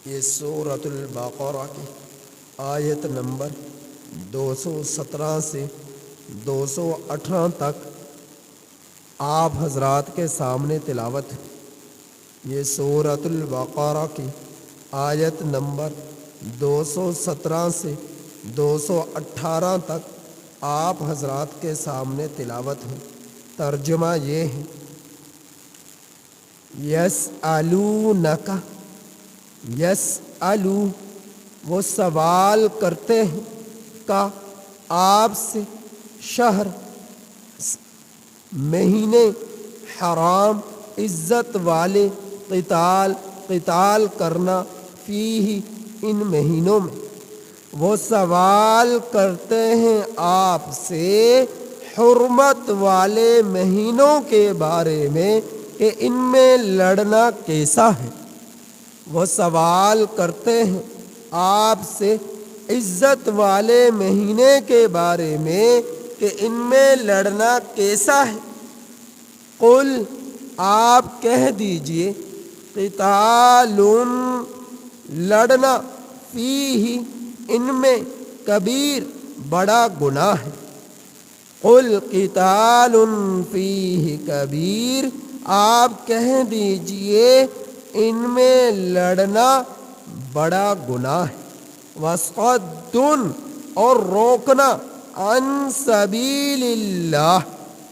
یہ سورۃ البقرہ کی آیت نمبر 217 سے 218 تک آپ حضرات کے سامنے تلاوت ہے۔ یہ سورۃ البقرہ کی آیت نمبر 217 سے 218 تک آپ حضرات کے سامنے تلاوت ہے۔ ترجمہ یہ ہے، یسألونک، یسألو وہ سوال کرتے ہیں، کا آپ سے، شہر مہینے حرام عزت والے، قتال کرنا فیہ ان مہینوں میں، وہ سوال کرتے ہیں آپ سے حرمت والے مہینوں کے بارے میں کہ ان میں لڑنا کیسا ہے۔ وہ سوال کرتے ہیں آپ سے عزت والے مہینے کے بارے میں کہ ان میں لڑنا کیسا ہے۔ قل آپ کہہ دیجئے، قتال لڑنا فیہ ان میں کبیر بڑا گناہ ہے۔ قل قتال فیہ کبیر آپ کہہ دیجئے ان میں لڑنا بڑا گناہ ہے۔ وصد اور روکنا عن سبیل اللہ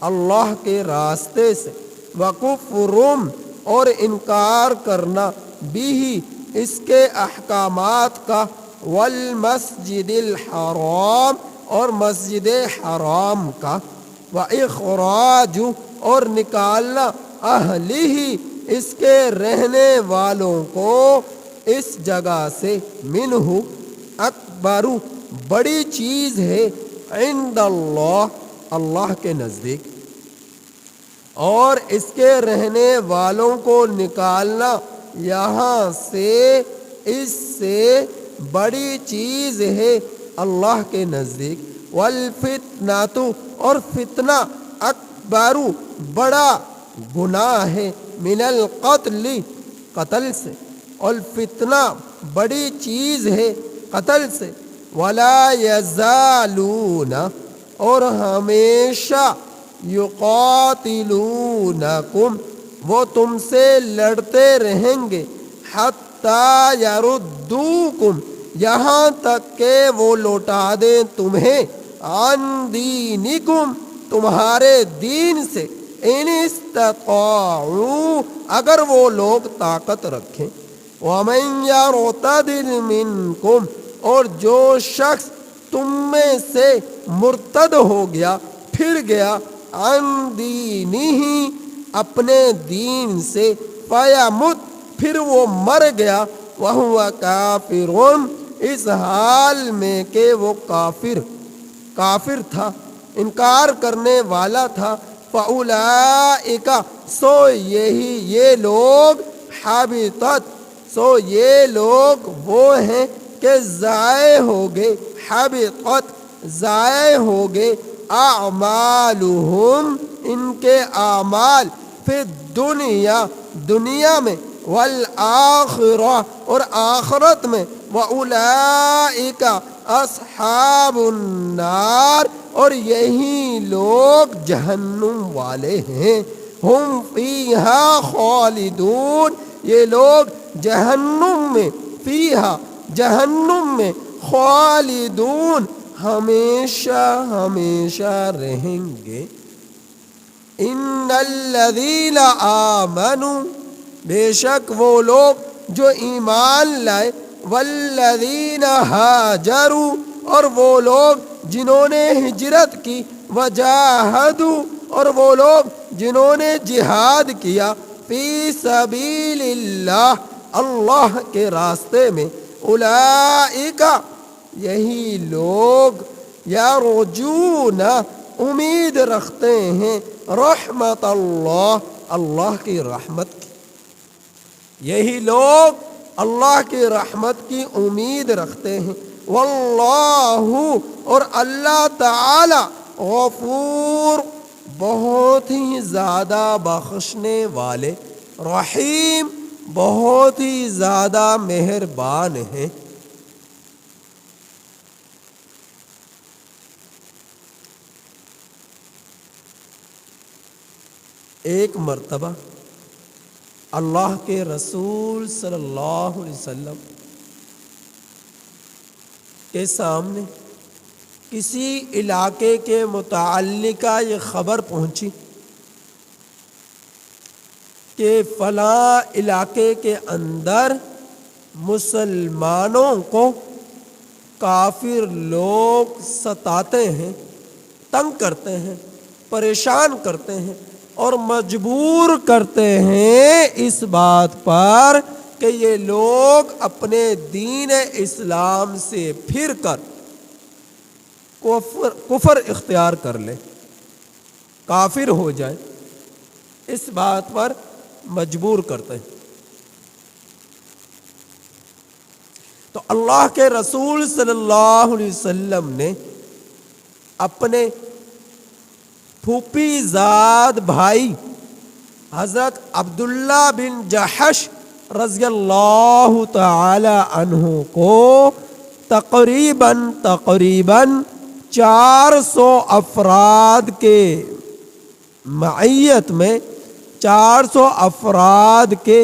اللہ کے راستے سے، وکفر اور انکار کرنا بھی اس کے احکامات کا، والمسجد الحرام اور مسجد حرام کا، واخراج اور نکالنا اہلہ اس کے رہنے والوں کو اس جگہ سے، منہ اکبر بڑی چیز ہے، عند اللہ اللہ کے نزدیک، اور اس کے رہنے والوں کو نکالنا یہاں سے، اس سے بڑی چیز ہے اللہ کے نزدیک۔ والفتنۃ اور فتنہ، اکبر بڑا گناہ ہے، من القتل قتل سے، اور فتنہ بڑی چیز ہے قتل سے۔ ولا یزالون اور ہمیشہ، یقاتلونکم وہ تم سے لڑتے رہیں گے، حتی یردوکم یہاں تک کہ وہ لوٹا دیں تمہیں، عن دینکم تمہارے دین سے، ان استطاعوا اگر وہ لوگ طاقت رکھیں۔ ومن یرتد منکم اور جو شخص تم میں سے مرتد ہو گیا، پھر گیا، عن دینہ اپنے دین سے، فیمت پھر وہ مر گیا، وہو کافر اس حال میں کہ وہ کافر تھا، انکار کرنے والا تھا، فاولئک سو یہی یہ لوگ، حبطت سو یہ لوگ وہ ہیں کہ ضائع ہو گئے، حبطت ضائع ہو گئے، اعمالہم ان کے اعمال، فی دنیا میں، والآخرہ اور آخرت میں، وَأُولَئِكَ أَصْحَابُ النَّارِ اور یہی لوگ جہنم والے ہیں، ہم فیہا خالدون یہ لوگ جہنم میں، فیہا جہنم میں، خالدون ہمیشہ ہمیشہ رہیں گے۔ ان الذین آمنوا بے شک وہ لوگ جو ایمان لائے، والذین ہاجروا اور وہ لوگ جنہوں نے ہجرت کی، وجاہدوا اور وہ لوگ جنہوں نے جہاد کیا، فی سبیل اللہ اللہ کے راستے میں، اولئک یہی لوگ، یرجون امید رکھتے ہیں، رحمت اللہ اللہ کی رحمت کی، یہی لوگ اللہ کی رحمت کی امید رکھتے ہیں۔ واللہ اور اللہ تعالی، غفور بہت ہی زیادہ بخشنے والے، رحیم بہت ہی زیادہ مہربان ہیں۔ ایک مرتبہ اللہ کے رسول صلی اللہ علیہ وسلم کے سامنے کسی علاقے کے متعلقہ یہ خبر پہنچی کہ فلاں علاقے کے اندر مسلمانوں کو کافر لوگ ستاتے ہیں، تنگ کرتے ہیں، پریشان کرتے ہیں اور مجبور کرتے ہیں اس بات پر کہ یہ لوگ اپنے دین اسلام سے پھر کر کفر اختیار کر لیں، کافر ہو جائے، اس بات پر مجبور کرتے ہیں۔ تو اللہ کے رسول صلی اللہ علیہ وسلم نے اپنے پھوپھی زاد بھائی حضرت عبداللہ بن جحش رضی اللہ تعالی عنہ کو تقریباً 400 افراد کے معیت میں 400 افراد کے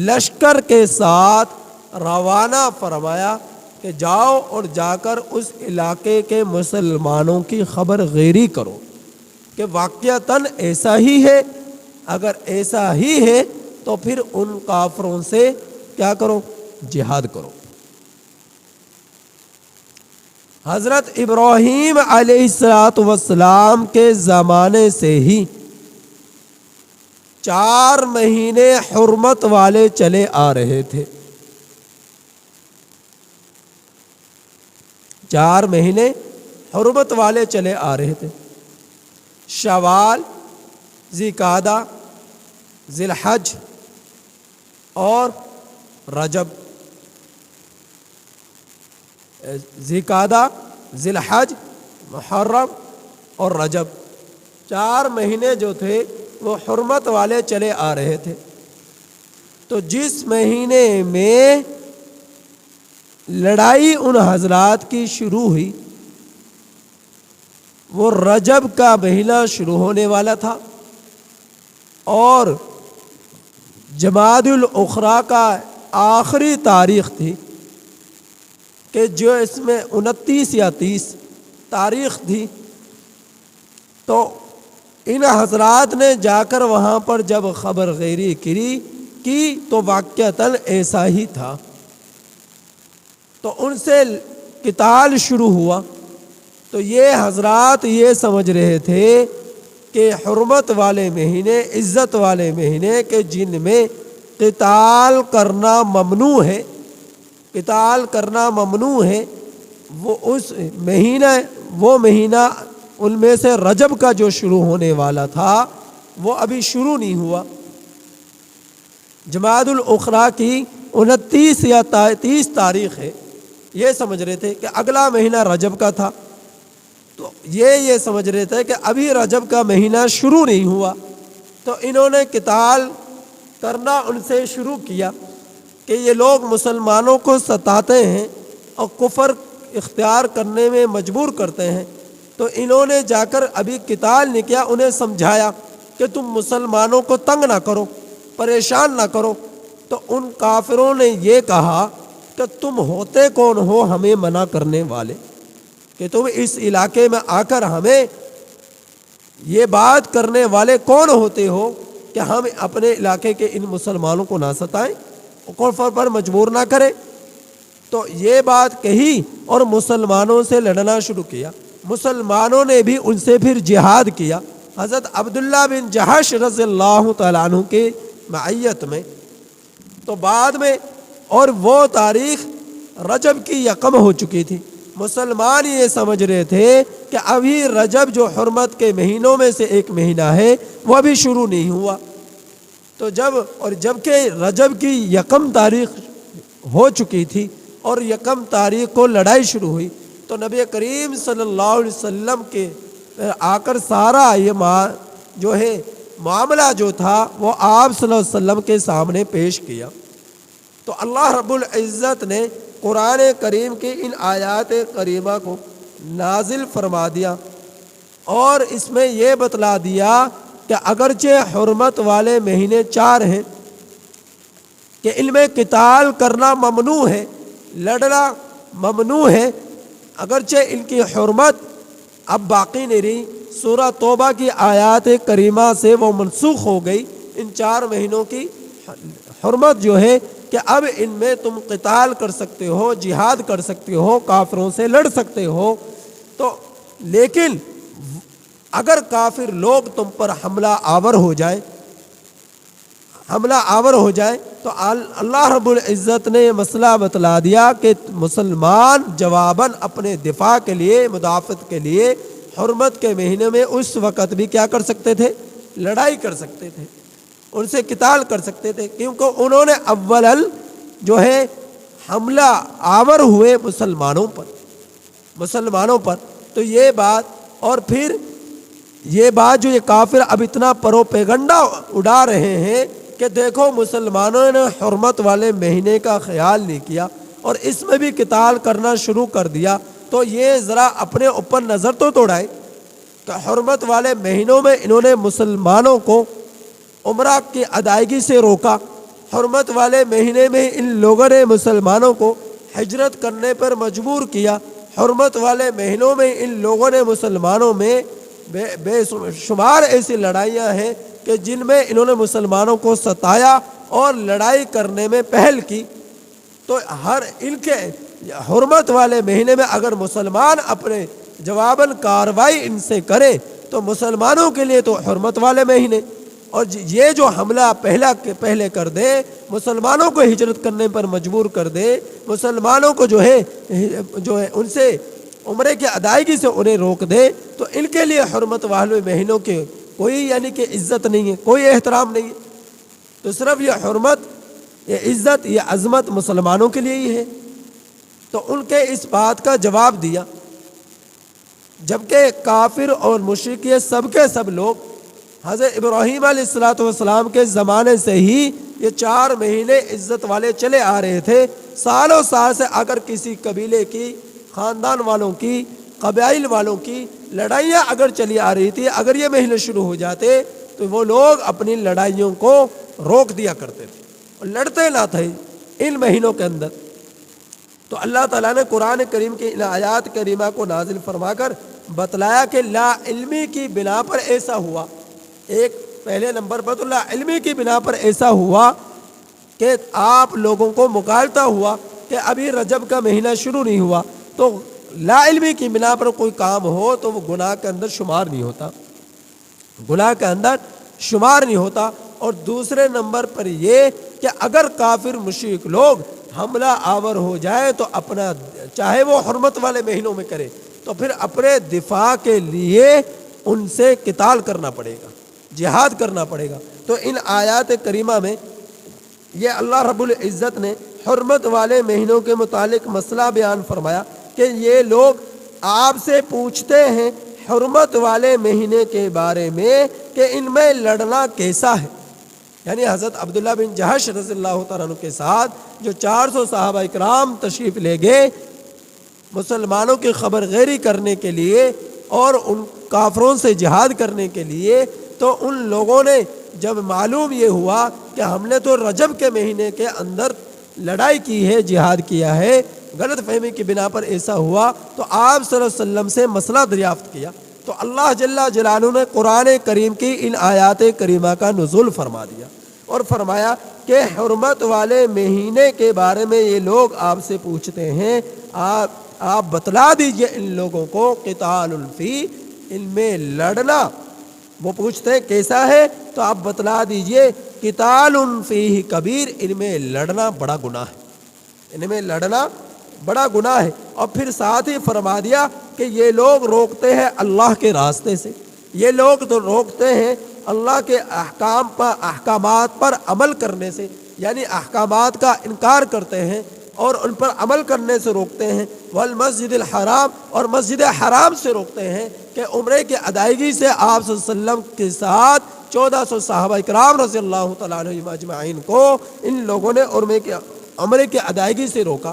لشکر کے ساتھ روانہ فرمایا کہ جاؤ اور جا کر اس علاقے کے مسلمانوں کی خبر گیری کرو کہ واقعتاً ایسا ہی ہے، اگر ایسا ہی ہے تو پھر ان کافروں سے کیا کرو؟ جہاد کرو۔ حضرت ابراہیم علیہ السلام کے زمانے سے ہی 4 مہینے حرمت والے چلے آ رہے تھے، 4 مہینے حرمت والے چلے آ رہے تھے، شوال، ذی-قعدہ، ذی الحج اور رجب۔ ذی-قعدہ، ذی الحج، محرم اور رجب، 4 مہینے جو تھے وہ حرمت والے چلے آ رہے تھے۔ تو جس مہینے میں لڑائی ان حضرات کی شروع ہوئی وہ رجب کا مہینہ شروع ہونے والا تھا اور جمادی الاخری کا آخری تاریخ تھی کہ جو اس میں 29 یا 30 تاریخ تھی۔ تو ان حضرات نے جا کر وہاں پر جب خبر گیری کی تو واقعتاً ایسا ہی تھا، تو ان سے قتال شروع ہوا۔ تو یہ حضرات یہ سمجھ رہے تھے کہ حرمت والے مہینے، عزت والے مہینے کہ جن میں قتال کرنا ممنوع ہے، قتال کرنا ممنوع ہے، وہ مہینہ ان میں سے رجب کا جو شروع ہونے والا تھا وہ ابھی شروع نہیں ہوا۔ جمادی الاخری کی 29 یا 30 تاریخ ہے، یہ سمجھ رہے تھے کہ اگلا مہینہ رجب کا تھا، تو یہ سمجھ رہے تھے کہ ابھی رجب کا مہینہ شروع نہیں ہوا۔ تو انہوں نے قتال کرنا ان سے شروع کیا کہ یہ لوگ مسلمانوں کو ستاتے ہیں اور کفر اختیار کرنے میں مجبور کرتے ہیں۔ تو انہوں نے جا کر ابھی قتال نہیں کیا، انہیں سمجھایا کہ تم مسلمانوں کو تنگ نہ کرو، پریشان نہ کرو۔ تو ان کافروں نے یہ کہا کہ تم ہوتے کون ہو ہمیں منع کرنے والے، کہ تم اس علاقے میں آ کر ہمیں یہ بات کرنے والے کون ہوتے ہو کہ ہم اپنے علاقے کے ان مسلمانوں کو نہ ستائیں، کفر پر مجبور نہ کریں۔ تو یہ بات کہی اور مسلمانوں سے لڑنا شروع کیا۔ مسلمانوں نے بھی ان سے پھر جہاد کیا حضرت عبداللہ بن جحش رضی اللہ تعالیٰ عنہ کے معیت میں۔ تو بعد میں اور وہ تاریخ رجب کی یکم ہو چکی تھی۔ مسلمان یہ سمجھ رہے تھے کہ ابھی رجب جو حرمت کے مہینوں میں سے ایک مہینہ ہے وہ ابھی شروع نہیں ہوا۔ تو جب کہ رجب کی یکم تاریخ ہو چکی تھی اور یکم تاریخ کو لڑائی شروع ہوئی، تو نبی کریم صلی اللہ علیہ وسلم کے آ کر سارا یہ جو ہے معاملہ جو تھا وہ آپ صلی اللہ علیہ وسلم کے سامنے پیش کیا۔ تو اللہ رب العزت نے قرآن کریم کی ان آیات کریمہ کو نازل فرما دیا اور اس میں یہ بتلا دیا کہ اگرچہ حرمت والے مہینے 4 ہیں کہ ان میں قتال کرنا ممنوع ہے، لڑنا ممنوع ہے، اگرچہ ان کی حرمت اب باقی نہیں رہی، سورہ توبہ کی آیات کریمہ سے وہ منسوخ ہو گئی۔ ان 4 مہینوں کی حرمت جو ہے کہ اب ان میں تم قتال کر سکتے ہو، جہاد کر سکتے ہو، کافروں سے لڑ سکتے ہو۔ تو لیکن اگر کافر لوگ تم پر حملہ آور ہو جائے تو اللہ رب العزت نے یہ مسئلہ بتلا دیا کہ مسلمان جواباً اپنے دفاع کے لیے، مدافعت کے لیے حرمت کے مہینے میں اس وقت بھی کیا کر سکتے تھے؟ لڑائی کر سکتے تھے، ان سے قتال کر سکتے تھے، کیونکہ انہوں نے اولاً جو ہے حملہ آور ہوئے مسلمانوں پر۔ تو یہ بات، اور پھر یہ بات جو یہ کافر اب اتنا پروپیگنڈا اڑا رہے ہیں کہ دیکھو مسلمانوں نے حرمت والے مہینے کا خیال نہیں کیا اور اس میں بھی قتال کرنا شروع کر دیا، تو یہ ذرا اپنے اوپر نظر تو دوڑائے کہ حرمت والے مہینوں میں انہوں نے مسلمانوں کو عمرہ کی ادائیگی سے روکا، حرمت والے مہینے میں ان لوگوں نے مسلمانوں کو ہجرت کرنے پر مجبور کیا، حرمت والے مہینوں میں ان لوگوں نے مسلمانوں میں بے شمار ایسی لڑائیاں ہیں کہ جن میں انہوں نے مسلمانوں کو ستایا اور لڑائی کرنے میں پہل کی۔ تو ان کے حرمت والے مہینے میں اگر مسلمان اپنے جواباً کارروائی ان سے کرے تو مسلمانوں کے لیے تو حرمت والے مہینے، اور یہ جو حملہ پہلے کر دے، مسلمانوں کو ہجرت کرنے پر مجبور کر دے، مسلمانوں کو جو ہے ان سے عمرے کی ادائیگی سے انہیں روک دے، تو ان کے لیے حرمت والے مہینوں کے کوئی یعنی کہ عزت نہیں ہے، کوئی احترام نہیں ہے۔ تو صرف یہ حرمت، یہ عزت، یہ عظمت مسلمانوں کے لیے ہی ہے۔ تو ان کے اس بات کا جواب دیا، جبکہ کافر اور مشرک یہ سب کے سب لوگ حضرت ابراہیم علیہ السلام کے زمانے سے ہی یہ 4 مہینے عزت والے چلے آ رہے تھے۔ سالوں سال سے اگر کسی قبیلے کی، خاندان والوں کی، قبائل والوں کی لڑائیاں اگر چلی آ رہی تھی، اگر یہ مہینے شروع ہو جاتے تو وہ لوگ اپنی لڑائیوں کو روک دیا کرتے تھے اور لڑتے نہ تھے ان مہینوں کے اندر۔ تو اللہ تعالیٰ نے قرآن کریم کی ان آیات کریمہ کو نازل فرما کر بتلایا کہ لا علمی کی بنا پر ایسا ہوا۔ ایک پہلے نمبر پر تو لا علمی کی بنا پر ایسا ہوا کہ آپ لوگوں کو مغالطہ ہوا کہ ابھی رجب کا مہینہ شروع نہیں ہوا، تو لا علمی کی بنا پر کوئی کام ہو تو وہ گناہ کے اندر شمار نہیں ہوتا۔ اور دوسرے نمبر پر یہ کہ اگر کافر مشرک لوگ حملہ آور ہو جائے تو اپنا، چاہے وہ حرمت والے مہینوں میں کرے، تو پھر اپنے دفاع کے لیے ان سے قتال کرنا پڑے گا، جہاد کرنا پڑے گا۔ تو ان آیات کریمہ میں یہ اللہ رب العزت نے حرمت والے مہینوں کے متعلق مسئلہ بیان فرمایا کہ یہ لوگ آپ سے پوچھتے ہیں حرمت والے مہینے کے بارے میں کہ ان میں لڑنا کیسا ہے۔ یعنی حضرت عبداللہ بن جہش رضی اللہ تعالیٰ عنہ کے ساتھ جو 400 صحابہ اکرام تشریف لے گئے مسلمانوں کی خبر گیری کرنے کے لیے اور ان کافروں سے جہاد کرنے کے لیے، تو ان لوگوں نے جب معلوم یہ ہوا کہ ہم نے تو رجب کے مہینے کے اندر لڑائی کی ہے، جہاد کیا ہے، غلط فہمی کی بنا پر ایسا ہوا، تو آپ صلی اللہ علیہ وسلم سے مسئلہ دریافت کیا۔ تو اللہ جل جلالہ نے قرآن کریم کی ان آیات کریمہ کا نزول فرما دیا اور فرمایا کہ حرمت والے مہینے کے بارے میں یہ لوگ آپ سے پوچھتے ہیں، آپ بتلا دیجئے ان لوگوں کو قتال فی، ان میں لڑنا، وہ پوچھتے ہیں کیسا ہے، تو آپ بتلا دیجئے قتال فیہ کبیر، ان میں لڑنا بڑا گناہ ہے، ان میں لڑنا بڑا گناہ ہے۔ اور پھر ساتھ ہی فرما دیا کہ یہ لوگ روکتے ہیں اللہ کے راستے سے، یہ لوگ تو روکتے ہیں اللہ کے احکامات پر عمل کرنے سے، یعنی احکامات کا انکار کرتے ہیں اور ان پر عمل کرنے سے روکتے ہیں، والمسجد الحرام، اور مسجد حرام سے روکتے ہیں کہ عمرے کی ادائیگی سے آپ صلی اللہ علیہ وسلم کے ساتھ 1400 صحابہ کرام رضی اللہ تعالیٰ عنہم اجمعین کو ان لوگوں نے عمرے کی ادائیگی سے روکا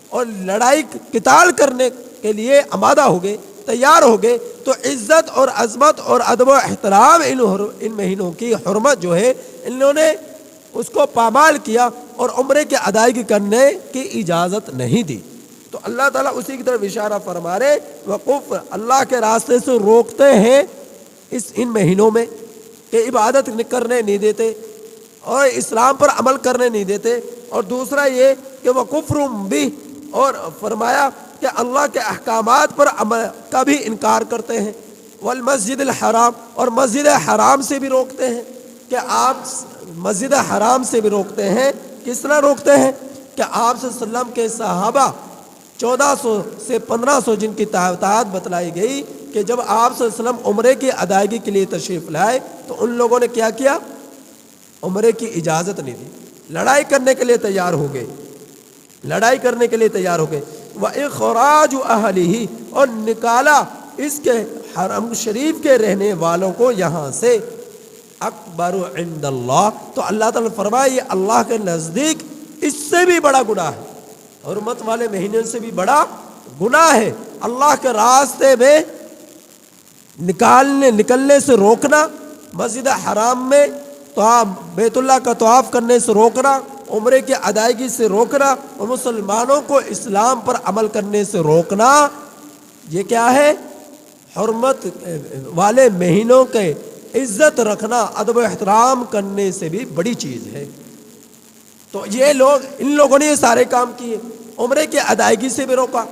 اور لڑائی قتال کرنے کے لیے آمادہ ہو گئے، تیار ہو گئے، تو عزت اور عظمت اور ادب و احترام ان مہینوں کی حرمت جو ہے انہوں نے اس کو پامال کیا اور عمرے کی ادائیگی کرنے کی اجازت نہیں دی۔ تو اللہ تعالیٰ اسی کی طرف اشارہ فرما رہے، وقوف اللہ کے راستے سے روکتے ہیں ان مہینوں میں کہ عبادت کرنے نہیں دیتے اور اسلام پر عمل کرنے نہیں دیتے، اور دوسرا یہ کہ وہ کفر بھی، اور فرمایا کہ اللہ کے احکامات پر عمل کا بھی انکار کرتے ہیں، والمسجد الحرام، اور مسجد حرام سے بھی روکتے ہیں کہ آپ مسجد حرام سے بھی روکتے ہیں۔ کس طرح روکتے ہیں کہ آپ صلی اللہ علیہ وسلم کے صحابہ 1400 سے 1500 جن کی تعداد بتلائی گئی کہ جب آپ صلی اللہ علیہ وسلم عمرے کی ادائیگی کے لیے تشریف لائے تو ان لوگوں نے کیا کیا؟ عمرے کی اجازت نہیں دی، لڑائی کرنے کے لیے تیار ہو گئے، لڑائی کرنے کے لیے تیار ہو گئے۔ وَإِخْرَاجُ أَهْلِهِ، اور نکالا اس کے حرم شریف کے رہنے والوں کو یہاں سے، اکبر عند اللہ، تو اللہ تعالیٰ نے فرمایا یہ اللہ کے نزدیک اس سے بھی بڑا گناہ ہے، حرمت والے مہینے سے بھی بڑا گناہ ہے اللہ کے راستے میں نکلنے سے روکنا، مسجد حرام میں بیت اللہ کا طواف کرنے سے روکنا، عمرے کی ادائیگی سے روکنا، اور مسلمانوں کو اسلام پر عمل کرنے سے روکنا، یہ کیا ہے؟ حرمت والے مہینوں کے عزت رکھنا، ادب و احترام کرنے سے بھی بڑی چیز ہے۔ تو یہ ان لوگوں نے یہ سارے کام کیے، عمرے کی ادائیگی سے بھی روکا،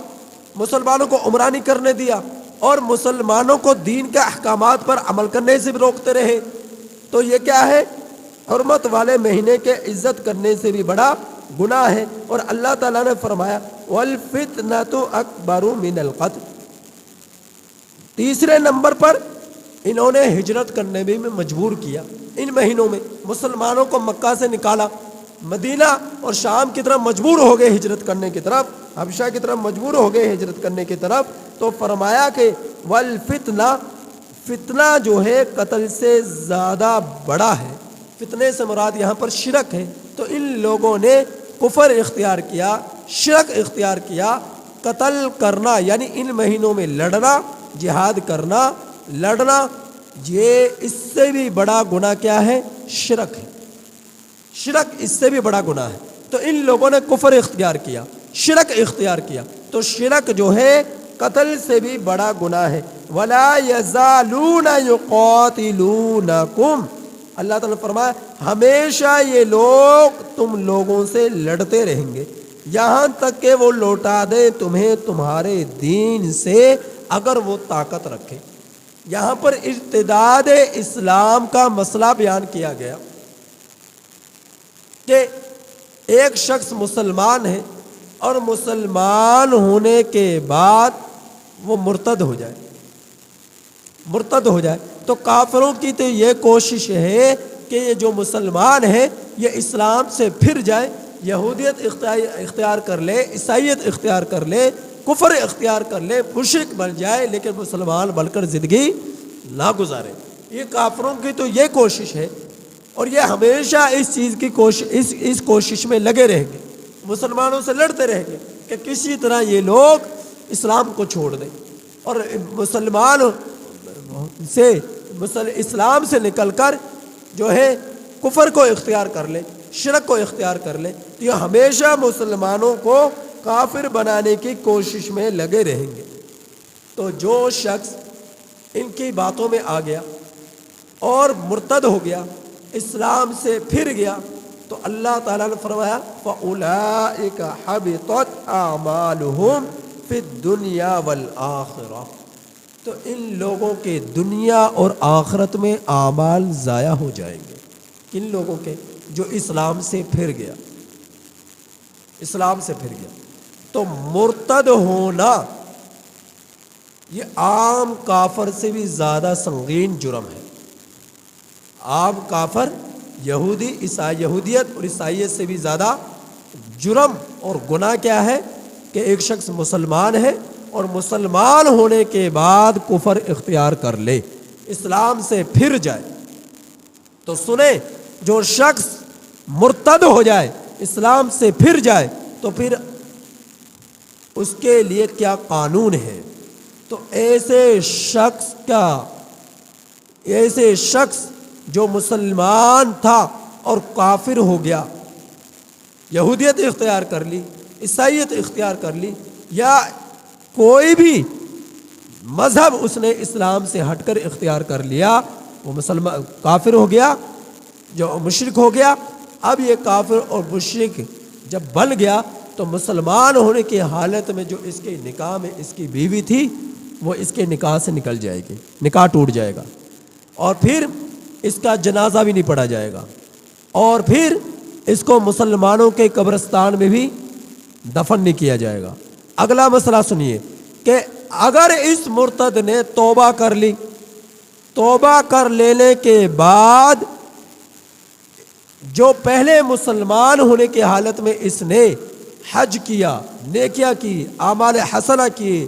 مسلمانوں کو عمرہ نہیں کرنے دیا، اور مسلمانوں کو دین کے احکامات پر عمل کرنے سے بھی روکتے رہے۔ تو یہ کیا ہے؟ حرمت والے مہینے کے عزت کرنے سے بھی بڑا گناہ ہے۔ اور اللہ تعالیٰ نے فرمایا وَالْفِتْنَةُ أَكْبَرُ مِنَ الْقَتْلِ، تیسرے نمبر پر انہوں نے ہجرت کرنے میں مجبور کیا۔ ان مہینوں میں مسلمانوں کو مکہ سے نکالا، مدینہ اور شام کی طرف مجبور ہو گئے ہجرت کرنے کی طرف، حبشہ کی طرف مجبور ہو گئے ہجرت کرنے کی طرف، تو فرمایا کہ والفتنہ، فتنہ جو ہے قتل سے زیادہ بڑا ہے۔ فتنے سے مراد یہاں پر شرک ہے۔ تو ان لوگوں نے کفر اختیار کیا، شرک اختیار کیا، قتل کرنا یعنی ان مہینوں میں لڑنا، جہاد کرنا، لڑنا، یہ اس سے بھی بڑا گناہ کیا ہے؟ شرک ہے۔ شرک اس سے بھی بڑا گناہ ہے۔ تو ان لوگوں نے کفر اختیار کیا، شرک اختیار کیا، تو شرک جو ہے قتل سے بھی بڑا گناہ ہے۔ وَلَا يَزَالُونَ يُقَاتِلُونَكُمْ، اللہ تعالیٰ نے فرمایا ہمیشہ یہ لوگ تم لوگوں سے لڑتے رہیں گے یہاں تک کہ وہ لوٹا دیں تمہیں تمہارے دین سے، اگر وہ طاقت رکھے۔ یہاں پر ارتداد اسلام کا مسئلہ بیان کیا گیا کہ ایک شخص مسلمان ہے اور مسلمان ہونے کے بعد وہ مرتد ہو جائے، مرتد ہو جائے، تو کافروں کی تو یہ کوشش ہے کہ یہ جو مسلمان ہے یہ اسلام سے پھر جائے، یہودیت اختیار کر لے، عیسائیت اختیار کر لے، کفر اختیار کر لے، مشرک بن جائے، لیکن مسلمان بن کر زندگی نہ گزارے۔ یہ کافروں کی تو یہ کوشش ہے، اور یہ ہمیشہ اس چیز کی اس کوشش میں لگے رہیں گے، مسلمانوں سے لڑتے رہیں گے کہ کسی طرح یہ لوگ اسلام کو چھوڑ دیں اور مسلمان سے اسلام سے نکل کر جو ہے کفر کو اختیار کر لے، شرک کو اختیار کر لے۔ تو یہ ہمیشہ مسلمانوں کو کافر بنانے کی کوشش میں لگے رہیں گے۔ تو جو شخص ان کی باتوں میں آ گیا اور مرتد ہو گیا، اسلام سے پھر گیا، تو اللہ تعالیٰ نے فرمایا فَأُولَئِكَ حَبِطَتْ أَعْمَالُهُمْ فِي الدُّنْيَا وَالْآخِرَةِ، تو ان لوگوں کے دنیا اور آخرت میں اعمال ضائع ہو جائیں گے۔ کن لوگوں کے؟ جو اسلام سے پھر گیا، اسلام سے پھر گیا۔ تو مرتد ہونا یہ عام کافر سے بھی زیادہ سنگین جرم ہے۔ عام کافر یہودیت اور عیسائیت سے بھی زیادہ جرم اور گناہ کیا ہے کہ ایک شخص مسلمان ہے اور مسلمان ہونے کے بعد کفر اختیار کر لے، اسلام سے پھر جائے، تو سنیں، جو شخص مرتد ہو جائے، اسلام سے پھر جائے، تو پھر اس کے لیے کیا قانون ہے؟ تو ایسے شخص جو مسلمان تھا اور کافر ہو گیا، یہودیت اختیار کر لی، عیسائیت اختیار کر لی، یا کوئی بھی مذہب اس نے اسلام سے ہٹ کر اختیار کر لیا، وہ مسلمان کافر ہو گیا، جو مشرک ہو گیا۔ اب یہ کافر اور مشرک جب بن گیا تو مسلمان ہونے کی حالت میں جو اس کے نکاح میں اس کی بیوی تھی، وہ اس کے نکاح سے نکل جائے گی، نکاح ٹوٹ جائے گا، اور پھر اس کا جنازہ بھی نہیں پڑھا جائے گا، اور پھر اس کو مسلمانوں کے قبرستان میں بھی دفن نہیں کیا جائے گا۔ اگلا مسئلہ سنیے کہ اگر اس مرتد نے توبہ کر لی، توبہ کر لینے کے بعد جو پہلے مسلمان ہونے کی حالت میں اس نے حج کیا، نیکیاں کی، اعمال حسنہ کی،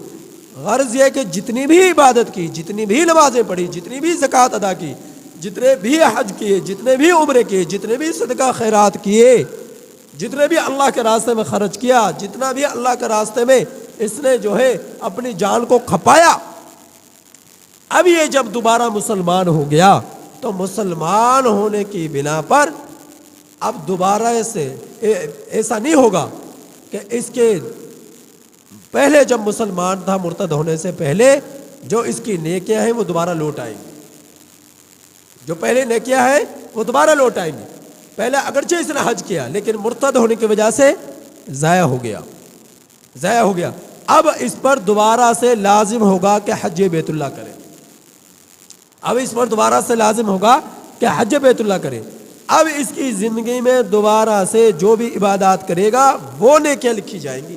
غرض یہ کہ جتنی بھی عبادت کی، جتنی بھی نمازیں پڑھی، جتنی بھی زکوٰۃ ادا کی، جتنے بھی حج کیے، جتنے بھی عمرے کیے، جتنے بھی صدقہ خیرات کیے، جتنے بھی اللہ کے راستے میں خرچ کیا، جتنا بھی اللہ کے راستے میں اس نے جو ہے اپنی جان کو کھپایا، اب یہ جب دوبارہ مسلمان ہو گیا تو مسلمان ہونے کی بنا پر اب دوبارہ سے ایسا نہیں ہوگا کہ اس کے پہلے جب مسلمان تھا مرتد ہونے سے پہلے جو اس کی نیکیاں ہیں وہ دوبارہ لوٹ آئیں گی، جو پہلے نیکیاں ہیں وہ دوبارہ لوٹ آئیں گی۔ پہلے اگرچہ اس نے حج کیا لیکن مرتد ہونے کی وجہ سے ضائع ہو گیا، اب اس پر دوبارہ سے لازم ہوگا کہ حج بیت اللہ کرے، اب اس پر دوبارہ سے لازم ہوگا کہ حج بیت اللہ کرے۔ اب اس کی زندگی میں دوبارہ سے جو بھی عبادات کرے گا وہ نیکیاں لکھی جائیں گی،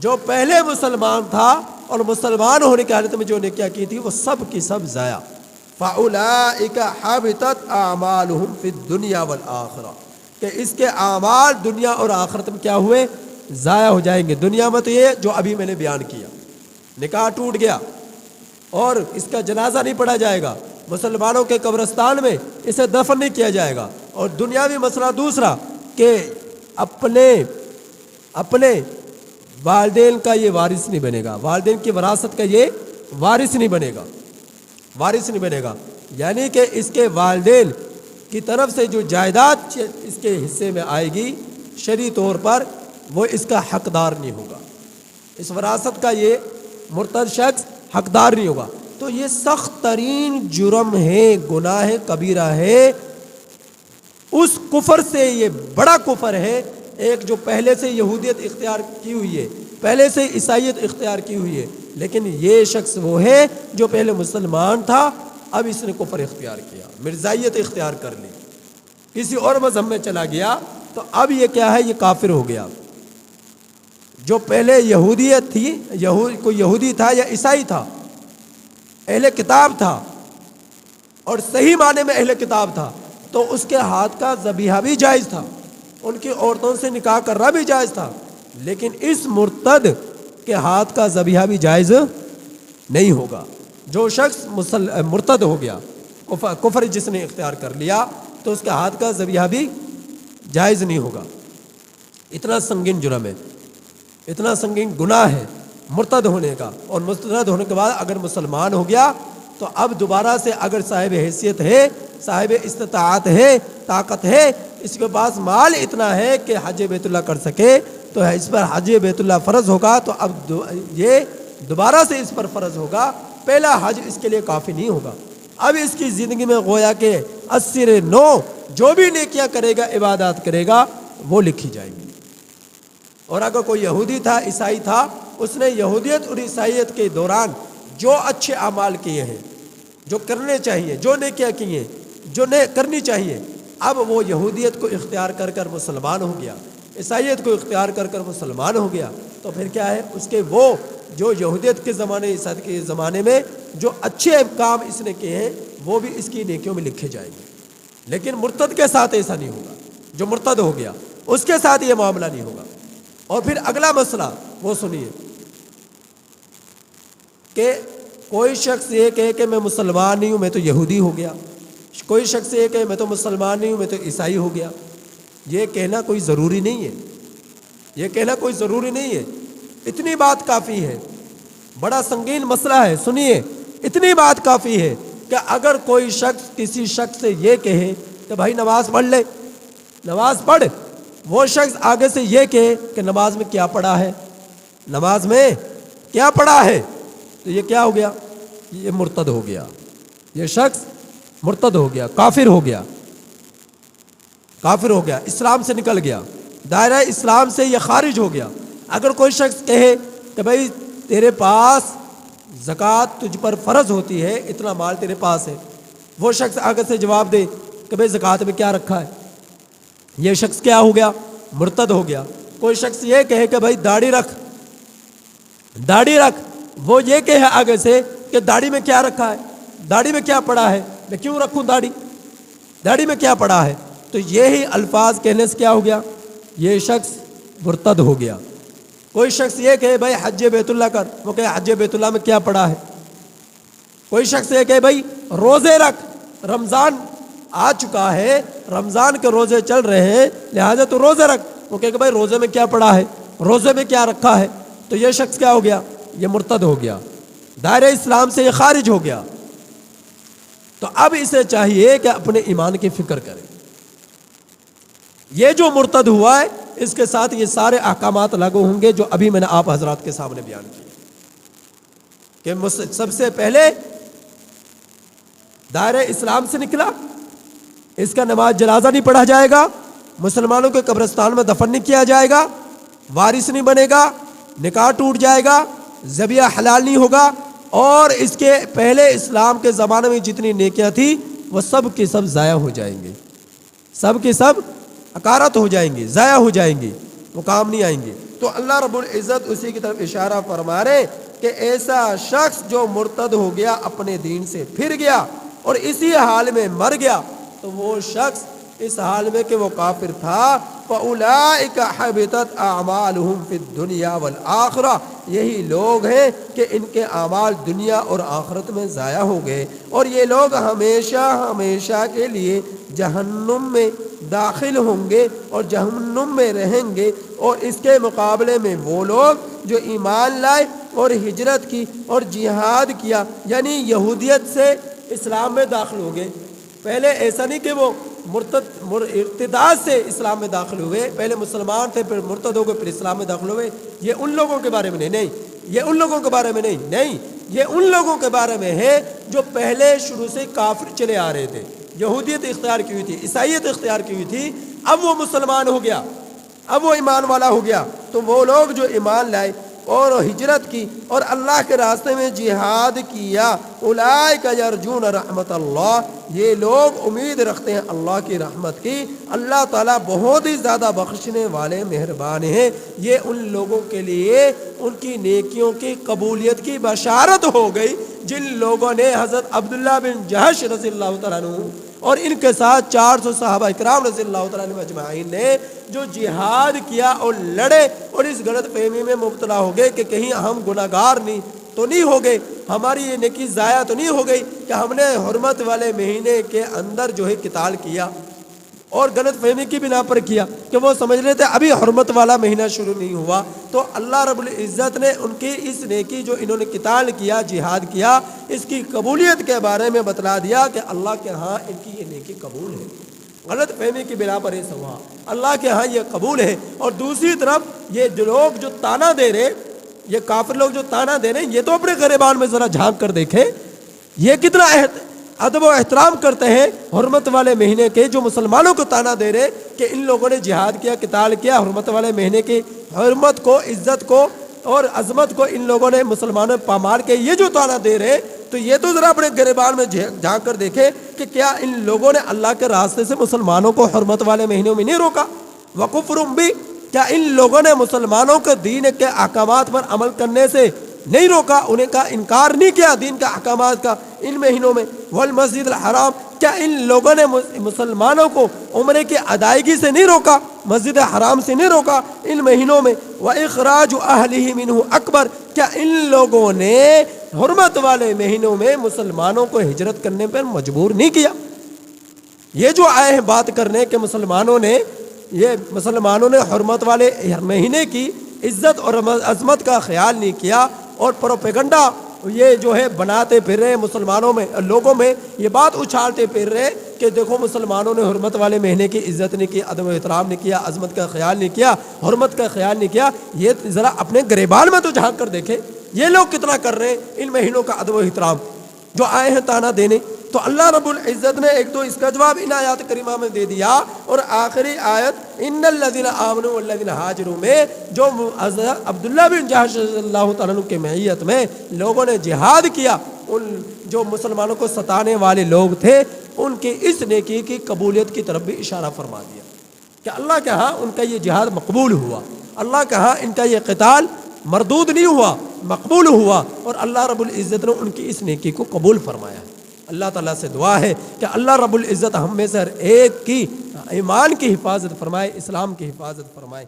جو پہلے مسلمان تھا اور مسلمان ہونے کی حالت میں جو نیکیاں کی تھی وہ سب کی سب ضائع۔ فَأُولَٰئِكَ حَبِطَتْ أَعْمَالُهُمْ فِي الدُّنْيَا وَالْآخِرَةِ، کہ اس کے اعمال دنیا اور آخرت میں کیا ہوئے؟ ضائع ہو جائیں گے۔ دنیا میں تو یہ جو ابھی میں نے بیان کیا، نکاح ٹوٹ گیا اور اس کا جنازہ نہیں پڑھا جائے گا، مسلمانوں کے قبرستان میں اسے دفن نہیں کیا جائے گا، اور دنیاوی مسئلہ دوسرا کہ اپنے والدین کا یہ وارث نہیں بنے گا، والدین کی وراثت کا یہ وارث نہیں بنے گا، یعنی کہ اس کے والدین کی طرف سے جو جائیداد اس کے حصے میں آئے گی شرعی طور پر وہ اس کا حقدار نہیں ہوگا، اس وراثت کا یہ مرتد شخص حقدار نہیں ہوگا۔ تو یہ سخت ترین جرم ہے، گناہ کبیرہ ہے، اس کفر سے یہ بڑا کفر ہے، ایک جو پہلے سے یہودیت اختیار کی ہوئی ہے، پہلے سے عیسائیت اختیار کی ہوئی ہے، لیکن یہ شخص وہ ہے جو پہلے مسلمان تھا، اب اس نے کفر اختیار کیا، مرزائیت اختیار کر لی، کسی اور مذہب میں چلا گیا، تو اب یہ کیا ہے؟ یہ کافر ہو گیا۔ جو پہلے یہودیت تھی، کوئی یہودی تھا یا عیسائی تھا، اہل کتاب تھا اور صحیح معنی میں اہل کتاب تھا، تو اس کے ہاتھ کا ذبیحہ بھی جائز تھا، ان کی عورتوں سے نکاح کرنا بھی جائز تھا، لیکن اس مرتد کے ہاتھ کا ذبیحہ بھی جائز نہیں ہوگا۔ جو شخص مرتد ہو گیا، کفر جس نے اختیار کر لیا، تو اس کے ہاتھ کا ذبیحہ بھی جائز نہیں ہوگا۔ اتنا سنگین جرم ہے، اتنا سنگین گناہ ہے مرتد ہونے کا، اور مرتد ہونے کے بعد اگر مسلمان ہو گیا تو اب دوبارہ سے اگر صاحب حیثیت ہے، صاحب استطاعت ہے، طاقت ہے، اس کے پاس مال اتنا ہے کہ حج بیت اللہ کر سکے، تو اس پر حج بیت اللہ فرض ہوگا، تو اب یہ دوبارہ سے اس پر فرض ہوگا، پہلا حج اس کے لیے کافی نہیں ہوگا۔ اب اس کی زندگی میں گویا کہ 80 جو بھی نیکیاں کرے گا، عبادات کرے گا، وہ لکھی جائیں گی۔ اور اگر کوئی یہودی تھا، عیسائی تھا، اس نے یہودیت اور عیسائیت کے دوران جو اچھے اعمال کیے ہیں، جو کرنے چاہیے، جو نیکیاں کی ہیں، جو کرنی چاہیے، اب وہ یہودیت کو اختیار کر کر مسلمان ہو گیا، عیسائیت کو اختیار کر کر مسلمان ہو گیا، تو پھر کیا ہے؟ اس کے وہ جو یہودیت کے زمانے، عیسائیت کے زمانے میں جو اچھے کام اس نے کیے ہیں وہ بھی اس کی نیکیوں میں لکھے جائیں گے۔ لیکن مرتد کے ساتھ ایسا نہیں ہوگا، جو مرتد ہو گیا اس کے ساتھ یہ معاملہ نہیں ہوگا۔ اور پھر اگلا مسئلہ وہ سنیے کہ کوئی شخص یہ کہے کہ میں مسلمان نہیں ہوں، میں تو یہودی ہو گیا، کوئی شخص یہ کہ میں تو مسلمان نہیں ہوں، میں تو عیسائی ہو گیا، یہ کہنا کوئی ضروری نہیں ہے، یہ کہنا کوئی ضروری نہیں ہے، اتنی بات کافی ہے۔ بڑا سنگین مسئلہ ہے، سنیے، اتنی بات کافی ہے کہ اگر کوئی شخص کسی شخص سے یہ کہے کہ بھائی نماز پڑھ لے، نماز پڑھ، وہ شخص آگے سے یہ کہے کہ نماز میں کیا پڑھا ہے، نماز میں کیا پڑھا ہے، تو یہ کیا ہو گیا؟ یہ مرتد ہو گیا، یہ شخص مرتد ہو گیا، کافر ہو گیا، کافر ہو گیا، اسلام سے نکل گیا، دائرہ اسلام سے یہ خارج ہو گیا۔ اگر کوئی شخص کہے کہ بھائی تیرے پاس زکوٰۃ تجھ پر فرض ہوتی ہے، اتنا مال تیرے پاس ہے، وہ شخص آگے سے جواب دے کہ بھائی زکوٰۃ میں کیا رکھا ہے، یہ شخص کیا ہو گیا؟ مرتد ہو گیا۔ کوئی شخص یہ کہے کہ بھائی داڑھی رکھ، داڑھی رکھ، وہ یہ کہے آگے سے کہ داڑھی میں کیا رکھا ہے، داڑھی میں کیا پڑا ہے، میں کیوں رکھوں داڑھی، داڑھی میں کیا پڑا ہے، تو یہی الفاظ کہنے سے کیا ہو گیا؟ یہ شخص مرتد ہو گیا۔ کوئی شخص یہ کہے بھائی حج بیت اللہ کر، وہ کہے حج بیت اللہ میں کیا پڑا ہے۔ کوئی شخص یہ کہے بھائی روزے رکھ، رمضان آ چکا ہے، رمضان کے روزے چل رہے ہیں، لہذا تو روزے رکھ، وہ کہے کہ بھائی روزے میں کیا پڑا ہے، روزے میں کیا رکھا ہے، تو یہ شخص کیا ہو گیا؟ یہ مرتد ہو گیا، دائرہ اسلام سے یہ خارج ہو گیا۔ تو اب اسے چاہیے کہ اپنے ایمان کی فکر کرے۔ یہ جو مرتد ہوا ہے اس کے ساتھ یہ سارے احکامات لاگو ہوں گے جو ابھی میں نے آپ حضرات کے سامنے بیان کیے، کہ سب سے پہلے دائرہ اسلام سے نکلا، اس کا نماز جنازہ نہیں پڑھا جائے گا، مسلمانوں کے قبرستان میں دفن نہیں کیا جائے گا، وارث نہیں بنے گا، نکاح ٹوٹ جائے گا، ذبیحہ حلال نہیں ہوگا، اور اس کے پہلے اسلام کے زمانے میں جتنی نیکیاں تھیں وہ سب کی سب ضائع ہو جائیں گے، سب کی سب اکارت ہو جائیں گی، ضائع ہو جائیں گی، وہ کام نہیں آئیں گے۔ تو اللہ رب العزت اسی کی طرف اشارہ فرما رہے کہ ایسا شخص جو مرتد ہو گیا، اپنے دین سے پھر گیا اور اسی حال میں مر گیا، تو وہ شخص اس حال میں کہ وہ کافر تھا، فَأُولَئِكَ حَبِطَتْ أَعْمَالُهُمْ فِي الدُّنْيَا وَالْآخِرَةِ، یہی لوگ ہیں کہ ان کے اعمال دنیا اور آخرت میں ضائع ہو گئے، اور یہ لوگ ہمیشہ ہمیشہ کے لیے جہنم میں داخل ہوں گے اور جہنم میں رہیں گے۔ اور اس کے مقابلے میں وہ لوگ جو ایمان لائے اور ہجرت کی اور جہاد کیا، یعنی یہودیت سے اسلام میں داخل ہو گئے، پہلے ایسا نہیں کہ وہ ارتداد سے اسلام میں داخل ہوئے، پہلے مسلمان تھے پھر مرتد ہو گئے پھر اسلام میں داخل ہوئے، یہ ان لوگوں کے بارے میں نہیں، یہ ان لوگوں کے بارے میں نہیں، یہ ان لوگوں کے بارے میں ہے جو پہلے شروع سے کافر چلے آ رہے تھے، یہودیت اختیار کی ہوئی تھی، عیسائیت اختیار کی ہوئی تھی، اب وہ مسلمان ہو گیا، اب وہ ایمان والا ہو گیا، تو وہ لوگ جو ایمان لائے اور ہجرت کی اور اللہ کے راستے میں جہاد کیا، اولئک یرجون رحمت اللہ، یہ لوگ امید رکھتے ہیں اللہ کی رحمت کی، اللہ تعالیٰ بہت ہی زیادہ بخشنے والے مہربان ہیں۔ یہ ان لوگوں کے لیے ان کی نیکیوں کی قبولیت کی بشارت ہو گئی جن لوگوں نے حضرت عبداللہ بن جہش رضی اللہ تعالیٰ عنہ اور ان کے ساتھ 400 صحابہ اکرام رضی اللہ تعالیٰ عنہ اجمعین نے جو جہاد کیا اور لڑے اور اس غلط فہمی میں مبتلا ہو گئے کہ کہیں ہم گناہگار تو نہیں ہو گئے، ہماری یہ نیکی ضائع تو نہیں ہو گئی کہ ہم نے حرمت والے مہینے کے اندر جو ہے قتال کیا اور غلط فہمی کی بنا پر کیا کہ وہ سمجھ رہے تھے ابھی حرمت والا مہینہ شروع نہیں ہوا، تو اللہ رب العزت نے ان کی اس نیکی جو انہوں نے قتال کیا، جہاد کیا، اس کی قبولیت کے بارے میں بتلا دیا کہ اللہ کے ہاں ان کی یہ نیکی قبول ہے، غلط فہمی کی بنا پر یہ ہوا، اللہ کے ہاں یہ قبول ہے۔ اور دوسری طرف یہ لوگ جو تانا دے رہے، یہ کافر لوگ جو تانا دے رہے ہیں، یہ تو اپنے گریبان میں ذرا جھانک کر دیکھیں، یہ کتنا ادب و احترام کرتے ہیں حرمت والے مہینے کے، جو مسلمانوں کو تانا دے رہے کہ ان لوگوں نے جہاد کیا، قتال کیا، حرمت والے مہینے کی حرمت کو، عزت کو اور عظمت کو ان لوگوں نے مسلمانوں پامال کے، یہ جو تانا دے رہے، تو یہ تو ذرا اپنے گریبان میں جھانک کر دیکھیں کہ کیا ان لوگوں نے اللہ کے راستے سے مسلمانوں کو حرمت والے مہینوں میں نہیں روکا، وَكُفْرٌ بِهِ، کیا ان لوگوں نے مسلمانوں کے دین کے احکامات پر عمل کرنے سے نہیں روکا، انہیں کا انکار نہیں کیا دین کے احکامات کا ان مہینوں میں، والمسجد الحرام، کیا ان لوگوں نے مسلمانوں کو عمرے کی ادائیگی سے نہیں روکا، مسجد حرام سے نہیں روکا ان مہینوں میں، وَإِخْرَاجُ أَهْلِهِ مِنْهُ أَكْبَرُ، کیا ان لوگوں نے حرمت والے مہینوں میں مسلمانوں کو ہجرت کرنے پر مجبور نہیں کیا، یہ جو آئے ہیں بات کرنے کہ مسلمانوں نے حرمت والے مہینے کی عزت اور عظمت کا خیال نہیں کیا، اور پروپیگنڈا یہ جو ہے بناتے پھر رہے مسلمانوں میں، لوگوں میں یہ بات اچھالتے پھر رہے کہ دیکھو مسلمانوں نے حرمت والے مہینے کی عزت نہیں کی، ادب و احترام نہیں کیا، عظمت کا خیال نہیں کیا، حرمت کا خیال نہیں کیا۔ یہ ذرا اپنے گریبان میں تو جھانک کر دیکھیں یہ لوگ کتنا کر رہے ہیں ان مہینوں کا ادب و احترام، جو آئے ہیں تانا دینے۔ تو اللہ رب العزت نے ایک تو اس کا جواب ان آیات کریمہ میں دے دیا، اور آخری آیت ان الذین آمنوا والذین ہاجروا میں جو عبداللہ بن جحش رضی اللہ تعالیٰ عنہ کے معیت میں لوگوں نے جہاد کیا، ان جو مسلمانوں کو ستانے والے لوگ تھے، ان کی اس نیکی کی قبولیت کی طرف بھی اشارہ فرما دیا کہ اللہ کے ہاں ان کا یہ جہاد مقبول ہوا، اللہ کے ہاں ان کا یہ قتال مردود نہیں ہوا، مقبول ہوا، اور اللہ رب العزت نے ان کی اس نیکی کو قبول فرمایا۔ اللہ تعالیٰ سے دعا ہے کہ اللہ رب العزت ہم میں سے ہر ایک کی ایمان کی حفاظت فرمائے، اسلام کی حفاظت فرمائے۔